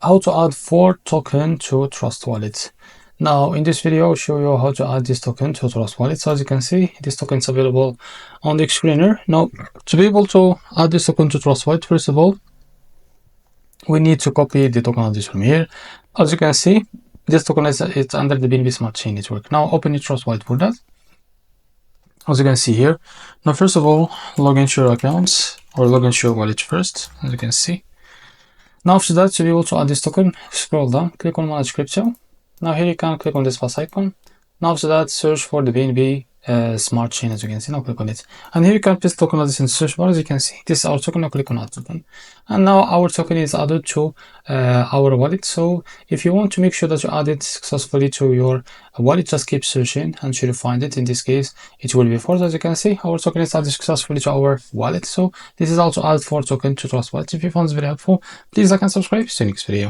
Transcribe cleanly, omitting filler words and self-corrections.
how to add 4 token to Trust Wallet. Now in this video I'll show you how to add this token to Trust Wallet. So as you can see, this token is available on the screener. Now to be able to add this token to Trust Wallet, first of all we need to copy the token address from here. As you can see, this token is under the BNB Smart Chain Network. Now open your Trust Wallet for that. As you can see here, now first of all log into your accounts or log into your wallet first, as you can see. Now after that, to be able to add this token, scroll down, click on manage crypto. Now here you can click on this plus icon. Now after that, search for the BNB Smart Chain, as you can see. Now click on it, and here you can paste token address in the search bar. As you can see, this is our token. Now click on add token, and now our token is added to our wallet. So if you want to make sure that you add it successfully to your wallet, just keep searching until you find it. In this case it will be 4. As you can see, our token is added successfully to our wallet. So this is also add 4 token to Trust Wallet. If you found this very helpful, please like and subscribe. See you next video.